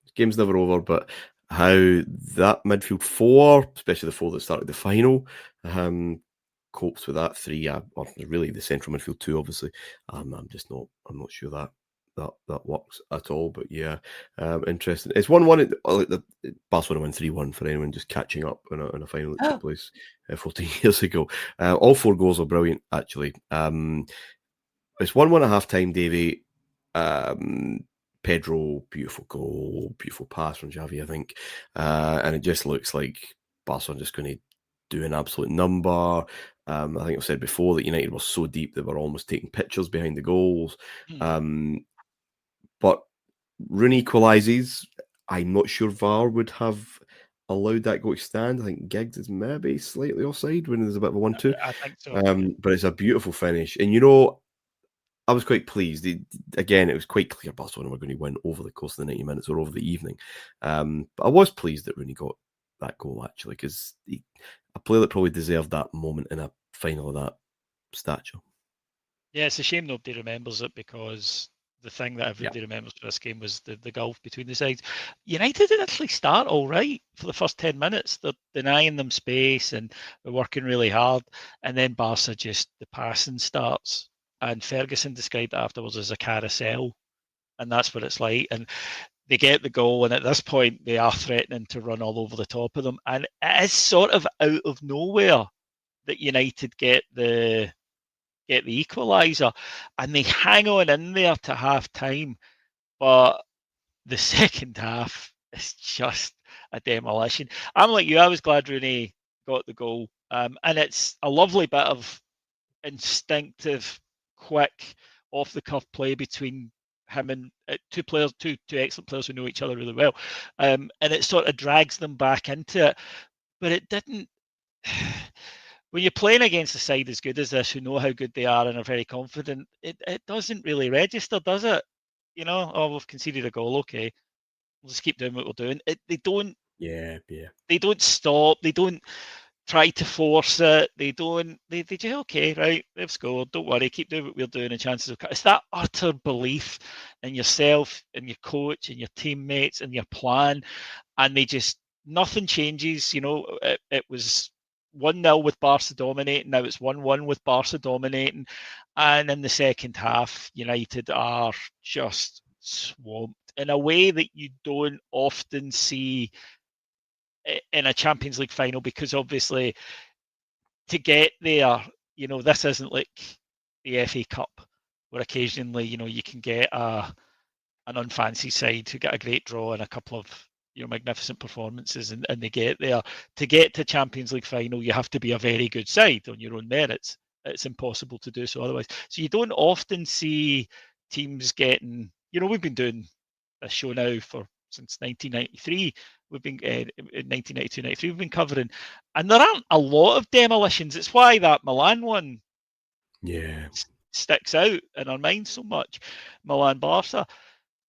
The game's never over, but how that midfield four, especially the four that started the final, copes with that three, or really the central midfield two, obviously. I'm not sure that works at all. But yeah, interesting. It's 1-1. The Barcelona won 3-1 for anyone just catching up on a final that took place 14 years ago. All four goals are brilliant, actually. It's 1-1 at half time, Davey. Pedro, beautiful goal, beautiful pass from Xavi, I think. And it just looks like Barcelona just going to do an absolute number. I think I've said before that United was so deep they were almost taking pictures behind the goals. But Rooney equalises. I'm not sure VAR would have allowed that goal to stand. I think Giggs is maybe slightly offside when there's a bit of a 1-2. I think so. But it's a beautiful finish. And I was quite pleased. Again, it was quite clear Barcelona were going to win over the course of the 90 minutes or over the evening. But I was pleased that Rooney got that goal, actually, because a player that probably deserved that moment in a final of that stature. Yeah, it's a shame nobody remembers it, because the thing that everybody remembers for this game was the gulf between the sides. United did actually start all right for the first 10 minutes. They're denying them space and they're working really hard. And then Barca the passing starts. And Ferguson described it afterwards as a carousel. And that's what it's like. And they get the goal, and at this point, they are threatening to run all over the top of them. And it is sort of out of nowhere that United get the equaliser, and they hang on in there to half time. But the second half is just a demolition. I'm like you, I was glad Rooney got the goal. And it's a lovely bit of instinctive, quick, off the cuff play between him and two excellent players who know each other really well. And it sort of drags them back into it. But it didn't. When you're playing against a side as good as this, who know how good they are and are very confident, it doesn't really register, does it? We've conceded a goal, okay, we'll just keep doing what we're doing. They don't. Yeah. They don't stop. They don't try to force it. They don't. They just, okay, right, they've scored. Don't worry, keep doing what we're doing, and chances of. It's that utter belief in yourself, in your coach, in your teammates, in your plan, and nothing changes. It was 1-0 with Barca dominating. Now it's 1-1 with Barca dominating. And in the second half, United are just swamped in a way that you don't often see in a Champions League final, because obviously to get there, this isn't like the FA Cup, where occasionally, you can get an unfancy side who get a great draw and a couple of magnificent performances, and they get there. To get to Champions League final, you have to be a very good side on your own merits. It's impossible to do so otherwise. So you don't often see teams getting. We've been doing this show now since 1993. We've been in 1992-93. We've been covering, and there aren't a lot of demolitions. It's why that Milan one, sticks out in our minds so much. Milan Barca.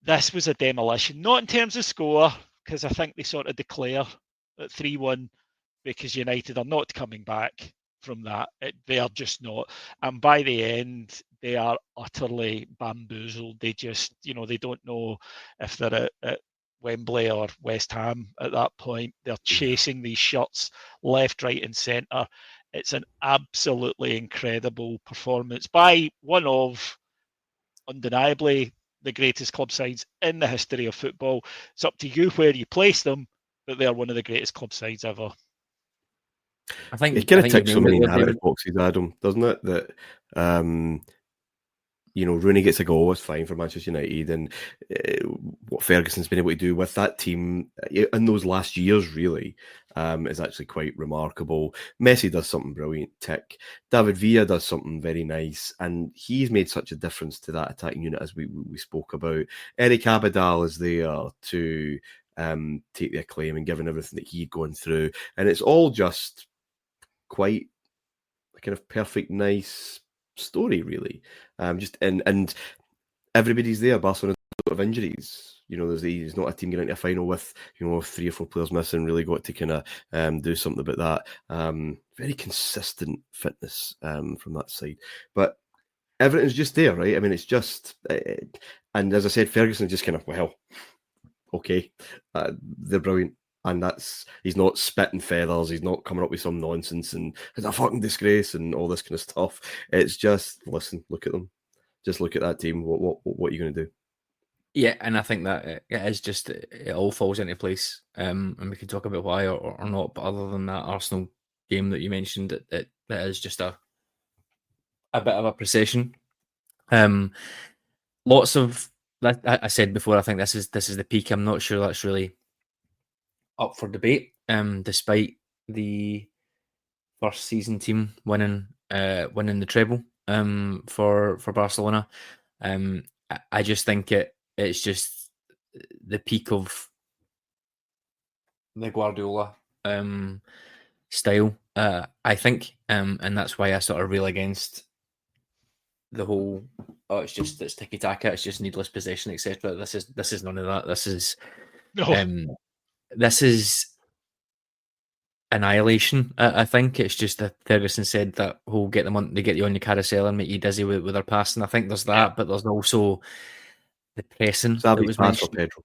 This was a demolition, not in terms of score, because I think they sort of declare at 3-1, because United are not coming back from that. They are just not. And by the end, they are utterly bamboozled. They just, they don't know if they're at Wembley or West Ham at that point. They're chasing these shots left, right, and centre. It's an absolutely incredible performance by one of, undeniably, the greatest club sides in the history of football. It's up to you where you place them, but they're one of the greatest club sides ever. I think it kind of ticks so many narrative boxes, Adam, doesn't it? That Rooney gets a goal, it's fine for Manchester United, and what Ferguson's been able to do with that team in those last years really is actually quite remarkable. Messi does something brilliant, tick. David Villa does something very nice, and he's made such a difference to that attacking unit, as we spoke about. Eric Abidal is there to take the acclaim and given everything that he'd gone through, and it's all just quite a kind of perfect, nice story, really. And everybody's there. Barcelona of injuries. There's not a team getting into a final with 3 or 4 players missing. Really got to kind of do something about that. Very consistent fitness from that side, but everything's just there, right? I mean, it's just, and as I said, Ferguson just kind of, okay, they're brilliant. And he's not spitting feathers. He's not coming up with some nonsense and it's a fucking disgrace and all this kind of stuff. It's just, listen, look at them. Just look at that team. What are you going to do? Yeah, and I think that it is just, it all falls into place. And we can talk about why or not. But other than that Arsenal game that you mentioned, it is just a bit of a procession. Lots of, I said before, I think this is the peak. I'm not sure that's really up for debate. Despite the first season team winning the treble for Barcelona, I just think it's just the peak of the Guardiola style. I think, and that's why I sort of rail against the whole, it's tiki taka, it's just needless possession, etc. This is none of that. This is this is annihilation. I think it's just that Ferguson said that whole get you on your carousel and make you dizzy with their passing. I think there's that, but there's also the pressing that was pass for mentioned. Pedro.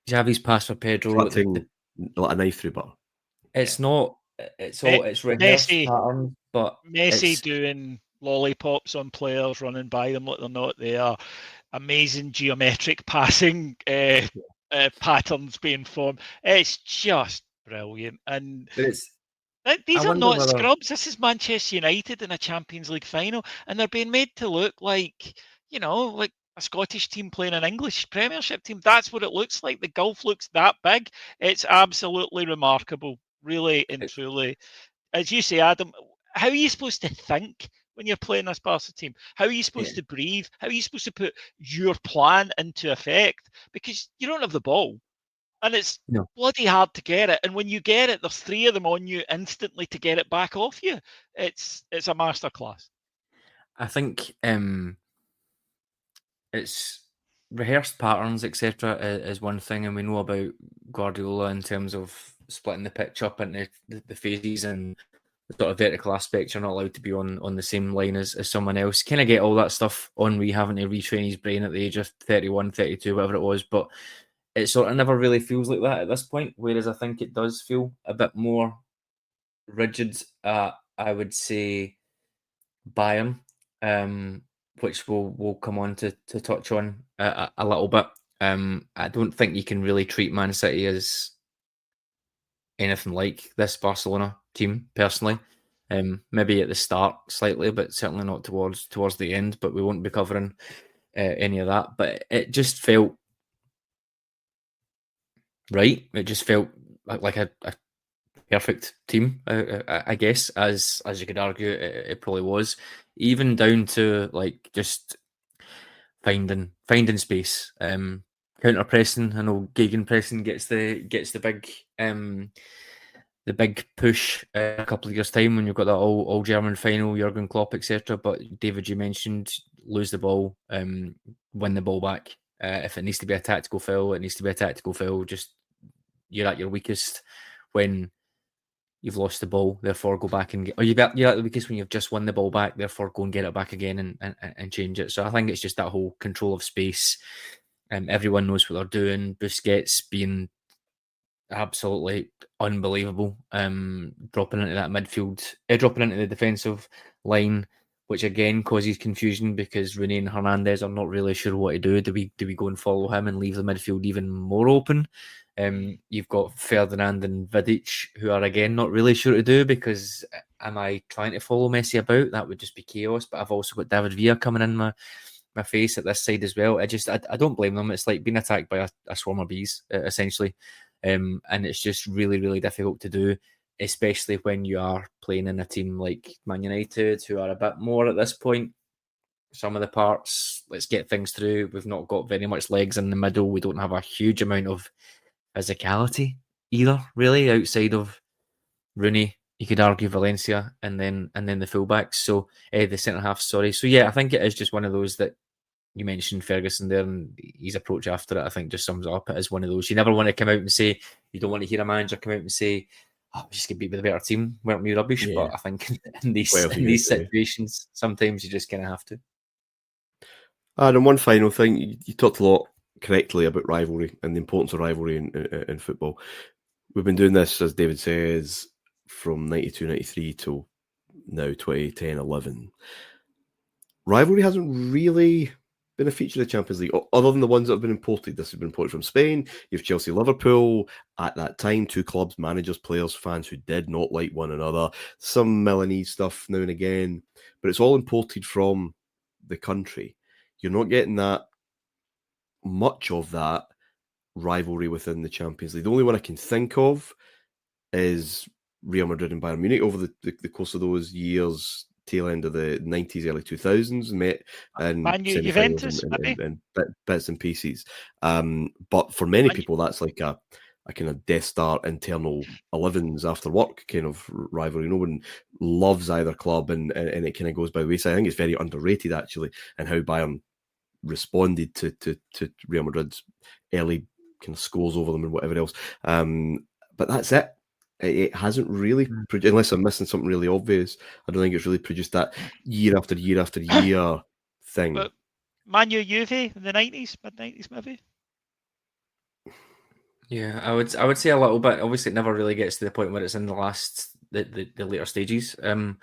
Xavi's pass for Pedro. Like a knife through butter. It's not. It's rehearsed pattern, but Messi doing lollipops on players, running by them like they're not there. Amazing geometric passing patterns being formed. It's just brilliant, and these are not scrubs. This is Manchester United in a Champions League final, and they're being made to look like, like a Scottish team playing an English Premiership team. That's what it looks like. The gulf looks that big. It's absolutely remarkable, really and truly. As you say, Adam, how are you supposed to think when you're playing this Barca team? How are you supposed to breathe? How are you supposed to put your plan into effect? Because you don't have the ball. And it's bloody hard to get it. And when you get it, there's three of them on you instantly to get it back off you. It's a masterclass. I think it's rehearsed patterns, etc. is one thing, and we know about Guardiola in terms of splitting the pitch up into the phases and the sort of vertical aspects. You're not allowed to be on the same line as someone else. Kind of get all that stuff on having to retrain his brain at the age of 31, 32, whatever it was, but it sort of never really feels like that at this point, whereas I think it does feel a bit more rigid. I would say Bayern, which we'll come on to touch on a little bit. I don't think you can really treat Man City as anything like this Barcelona team, personally. Maybe at the start slightly, but certainly not towards the end. But we won't be covering any of that. But it just felt right. It just felt like a perfect team, I guess, as you could argue it probably was, even down to like just finding space, counter pressing. I know Gegen pressing gets the big push a couple of years' time when you've got that all German final, Jurgen Klopp, etc. But David, you mentioned lose the ball, win the ball back. If it needs to be a tactical foul, it needs to be a tactical foul. Just you're at your weakest when you've lost the ball, therefore go back and you're at the weakest when you've just won the ball back, therefore go and get it back again and change it. So I think it's just that whole control of space. Everyone knows what they're doing. Busquets being absolutely unbelievable, dropping into that midfield, dropping into the defensive line, which again causes confusion because Rooney and Hernandez are not really sure what to do. Do we go and follow him and leave the midfield even more open? You've got Ferdinand and Vidic, who are again not really sure to do, because am I trying to follow Messi about? That would just be chaos. But I've also got David Villa coming in my face at this side as well. I don't blame them. It's like being attacked by a swarm of bees, essentially. And it's just really, really difficult to do, especially when you are playing in a team like Man United, who are a bit more at this point. Some of the parts, let's get things through. We've not got very much legs in the middle. We don't have a huge amount of physicality either, really, outside of Rooney. You could argue Valencia and then the fullbacks. So the centre half. Sorry. So yeah, I think it is just one of those that you mentioned Ferguson there, and his approach after it, I think, just sums it up. It is one of those you never want to come out and say. You don't want to hear a manager come out and say, "Oh, we just get beat with a better team. Weren't we rubbish?" Yeah. But I think in these situations, sometimes you just kind of have to. And one final thing, you talked a lot correctly about rivalry and the importance of rivalry in football. we've been doing this, as David says, from 92, 93 till now 2010, 11. Rivalry hasn't really been a feature of the Champions League, other than the ones that have been imported. This has been imported from Spain. You have Chelsea, Liverpool. At that time, two clubs, managers, players, fans who did not like one another. Some Milanese stuff now and again, but it's all imported from the country. You're not getting that much of that rivalry within the Champions League. The only one I can think of is Real Madrid and Bayern Munich over the course of those years, tail end of the 90s, early 2000s, met in Man U, semi-finals Juventus, and bits and pieces. But for many people, that's like a kind of Death Star internal 11s after work kind of rivalry. No one loves either club, and it kind of goes by the wayside. I think it's very underrated, actually, and how Bayern responded to Real Madrid's early kind of scores over them and whatever else. But that's it. It hasn't really, unless I'm missing something really obvious, I don't think it's really produced that year after year after year thing. But Man U, Juve in the 90s, mid-90s maybe? Yeah, I would say a little bit. Obviously, it never really gets to the point where it's in the later stages. And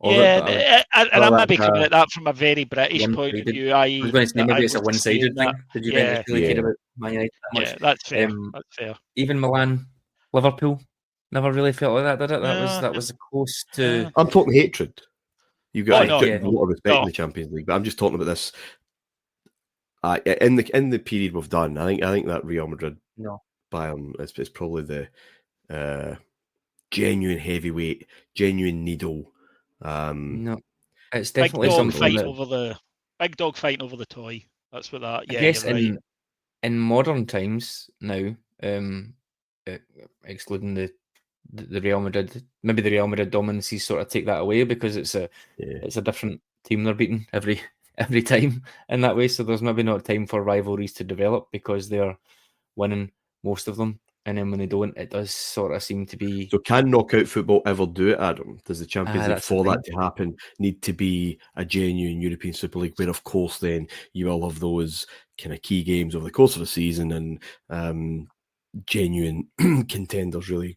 I'm maybe coming at that from a very British point of view. I was going to say maybe it's a one-sided thing. Did you guys really care about Man United that much? Yeah, that's fair. That's fair. Even Milan, Liverpool, never really felt like that, did it? That was close to. I'm talking hatred. You've got a lot of respect in the Champions League, but I'm just talking about this. In the period we've done, I think that Real Madrid Bayern is probably the genuine heavyweight, genuine needle. No, it's definitely big dog something fight that, over the big dog fighting over the toy. That's what that. Yeah, I guess you're right. in modern times now, excluding the Real Madrid, maybe the Real Madrid dominances sort of take that away because it's a different team they're beating every time in that way. So there's maybe not time for rivalries to develop because they're winning most of them. And then when they don't, it does sort of seem to be... So can knockout football ever do it, Adam? Does the Champions League, for that to happen, need to be a genuine European Super League where, of course, then you will have those kind of key games over the course of the season and genuine contenders really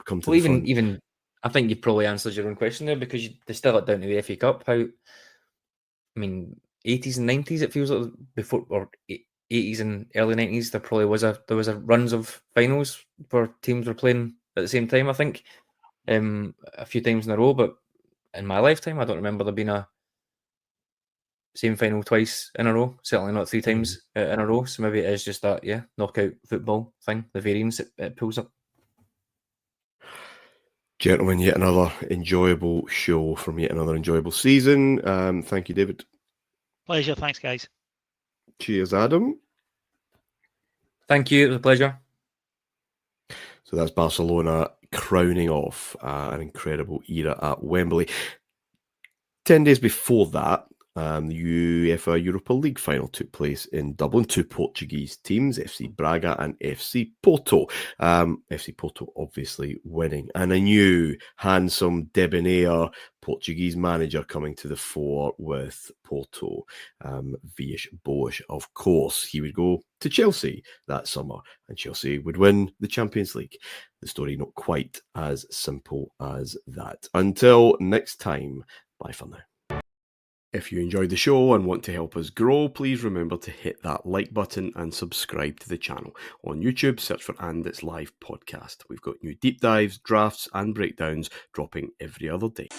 come to the front? Even I think you've probably answered your own question there because you distill it down to the FA Cup. 80s and 90s, it feels like before, or 80s and early 90s, there probably was a runs of finals where teams were playing at the same time, I think, a few times in a row. But in my lifetime, I don't remember there being a same final twice in a row, certainly not 3 times in a row. So maybe it is just that, knockout football thing, the variance it pulls up. Gentlemen, yet another enjoyable show from yet another enjoyable season. Thank you, David. Pleasure. Thanks, guys. Cheers, Adam. Thank you. It was a pleasure. So that's Barcelona crowning off an incredible era at Wembley. 10 days before that, the UEFA Europa League final took place in Dublin. 2 Portuguese teams, FC Braga and FC Porto. FC Porto obviously winning. And a new, handsome, debonair Portuguese manager coming to the fore with Porto. Villas-Boas, of course. He would go to Chelsea that summer and Chelsea would win the Champions League. The story not quite as simple as that. Until next time, bye for now. If you enjoyed the show and want to help us grow, please remember to hit that like button and subscribe to the channel. On YouTube, search for And It's Live Podcast. We've got new deep dives, drafts and breakdowns dropping every other day.